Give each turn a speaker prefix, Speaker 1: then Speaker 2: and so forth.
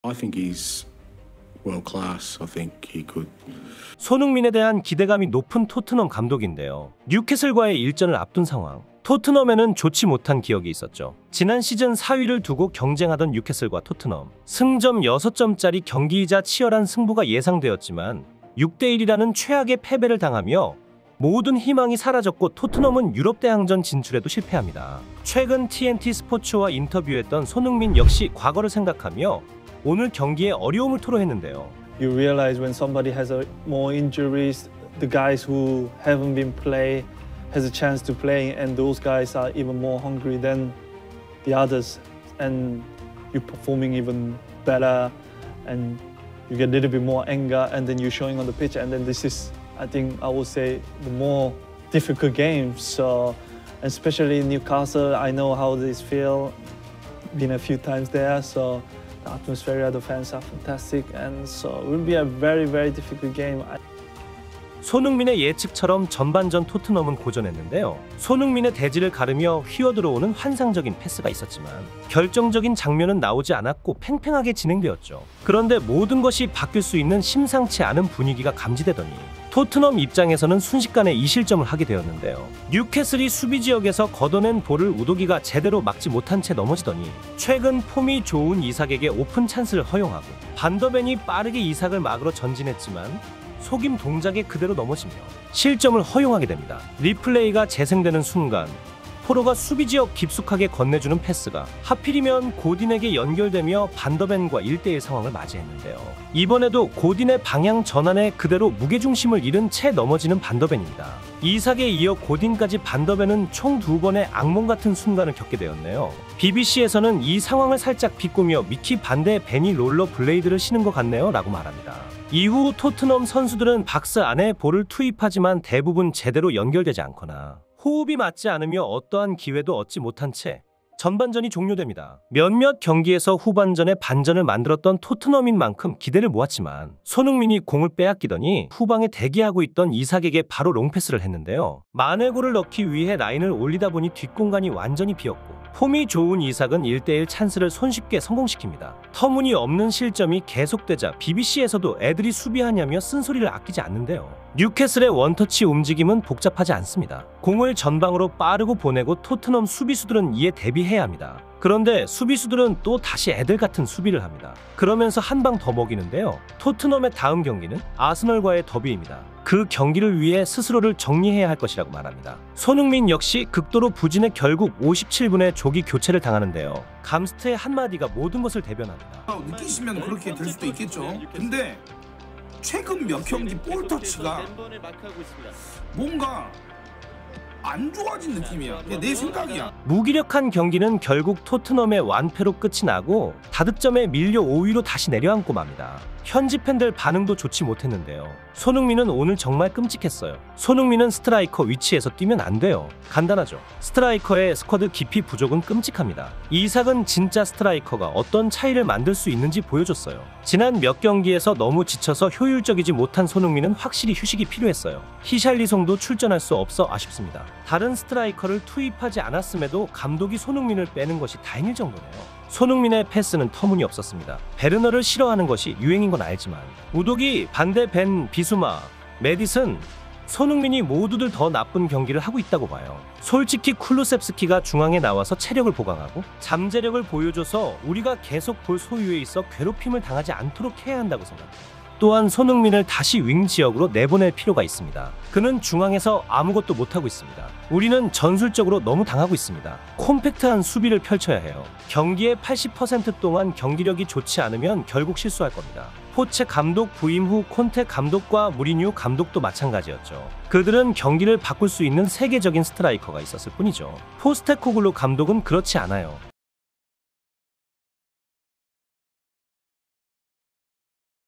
Speaker 1: I think he's world class. I think he could.
Speaker 2: 손흥민에 대한 기대감이 높은 토트넘 감독인데요. 뉴캐슬과의 일전을 앞둔 상황. 토트넘에는 좋지 못한 기억이 있었죠. 지난 시즌 4위를 두고 경쟁하던 뉴캐슬과 토트넘. 승점 6점짜리 경기이자 치열한 승부가 예상되었지만 6대1이라는 최악의 패배를 당하며 모든 희망이 사라졌고 토트넘은 유럽 대항전 진출에도 실패합니다. 최근 TNT 스포츠와 인터뷰했던 손흥민 역시 과거를 생각하며 오늘 경기에 어려움을 토로했는데요.
Speaker 3: You realize when somebody has more injuries, the guys who haven't been play has a chance to play, and those guys are even more hungry than the others, and you're performing even better, and you get a little bit more anger, and then you're showing on the pitch, and then this is, I think, I would say, the more difficult game. So, especially in Newcastle, I know how this feel. Been a few times there, so the atmosphere, the fans are fantastic, and so it will be a very, very difficult game.
Speaker 2: 손흥민의 예측처럼 전반전 토트넘은 고전했는데요. 손흥민의 대지를 가르며 휘어들어오는 환상적인 패스가 있었지만 결정적인 장면은 나오지 않았고 팽팽하게 진행되었죠. 그런데 모든 것이 바뀔 수 있는 심상치 않은 분위기가 감지되더니 토트넘 입장에서는 순식간에 2실점을 하게 되었는데요. 뉴캐슬이 수비 지역에서 걷어낸 볼을 우도기가 제대로 막지 못한 채 넘어지더니 최근 폼이 좋은 이삭에게 오픈 찬스를 허용하고 반더벤이 빠르게 이삭을 막으러 전진했지만 속임 동작에 그대로 넘어지며 실점을 허용하게 됩니다. 리플레이가 재생되는 순간 포로가 수비지역 깊숙하게 건네주는 패스가 하필이면 고딘에게 연결되며 반더벤과 1대1 상황을 맞이했는데요. 이번에도 고딘의 방향 전환에 그대로 무게중심을 잃은 채 넘어지는 반더벤입니다. 이삭에 이어 고딘까지 반더벤은 총 2번의 악몽 같은 순간을 겪게 되었네요. BBC에서는 이 상황을 살짝 비꼬며 미키 반대 벤이 롤러 블레이드를 신은 것 같네요 라고 말합니다. 이후 토트넘 선수들은 박스 안에 볼을 투입하지만 대부분 제대로 연결되지 않거나 호흡이 맞지 않으며 어떠한 기회도 얻지 못한 채 전반전이 종료됩니다. 몇몇 경기에서 후반전에 반전을 만들었던 토트넘인 만큼 기대를 모았지만 손흥민이 공을 빼앗기더니 후방에 대기하고 있던 이삭에게 바로 롱패스를 했는데요. 마네골을 넣기 위해 라인을 올리다 보니 뒷공간이 완전히 비었고 폼이 좋은 이삭은 1대1 찬스를 손쉽게 성공시킵니다. 터무니없는 실점이 계속되자 BBC에서도 애들이 수비하냐며 쓴소리를 아끼지 않는데요. 뉴캐슬의 원터치 움직임은 복잡하지 않습니다. 공을 전방으로 빠르고 보내고 토트넘 수비수들은 이에 대비해야 합니다. 그런데 수비수들은 또 다시 애들 같은 수비를 합니다. 그러면서 한 방 더 먹이는데요. 토트넘의 다음 경기는 아스널과의 더비입니다. 그 경기를 위해 스스로를 정리해야 할 것이라고 말합니다. 손흥민 역시 극도로 부진해 결국 57분에 조기 교체를 당하는데요. 감스트의 한마디가 모든 것을 대변합니다.
Speaker 4: 느끼시면 그렇게 될 수도 있겠죠. 근데 최근 몇 경기 볼 터치가 뭔가 안 좋아진 느낌이야. 내 생각이야.
Speaker 2: 무기력한 경기는 결국 토트넘의 완패로 끝이 나고 다득점에 밀려 5위로 다시 내려앉고 맙니다. 현지 팬들 반응도 좋지 못했는데요. 손흥민은 오늘 정말 끔찍했어요. 손흥민은 스트라이커 위치에서 뛰면 안 돼요. 간단하죠. 스트라이커의 스쿼드 깊이 부족은 끔찍합니다. 이삭은 진짜 스트라이커가 어떤 차이를 만들 수 있는지 보여줬어요. 지난 몇 경기에서 너무 지쳐서 효율적이지 못한 손흥민은 확실히 휴식이 필요했어요. 히샬리송도 출전할 수 없어 아쉽습니다. 다른 스트라이커를 투입하지 않았음에도 감독이 손흥민을 빼는 것이 다행일 정도네요. 손흥민의 패스는 터무니없었습니다. 베르너를 싫어하는 것이 유행인 건 알지만 우도기, 반대 벤, 비수마, 메디슨, 손흥민이 모두들 더 나쁜 경기를 하고 있다고 봐요. 솔직히 쿨루셉스키가 중앙에 나와서 체력을 보강하고 잠재력을 보여줘서 우리가 계속 볼 소유에 있어 괴롭힘을 당하지 않도록 해야 한다고 생각해요. 또한 손흥민을 다시 윙 지역으로 내보낼 필요가 있습니다. 그는 중앙에서 아무것도 못하고 있습니다. 우리는 전술적으로 너무 당하고 있습니다. 콤팩트한 수비를 펼쳐야 해요. 경기의 80% 동안 경기력이 좋지 않으면 결국 실수할 겁니다. 포체 감독 부임 후 콘테 감독과 무리뉴 감독도 마찬가지였죠. 그들은 경기를 바꿀 수 있는 세계적인 스트라이커가 있었을 뿐이죠. 포스테코글루 감독은 그렇지 않아요.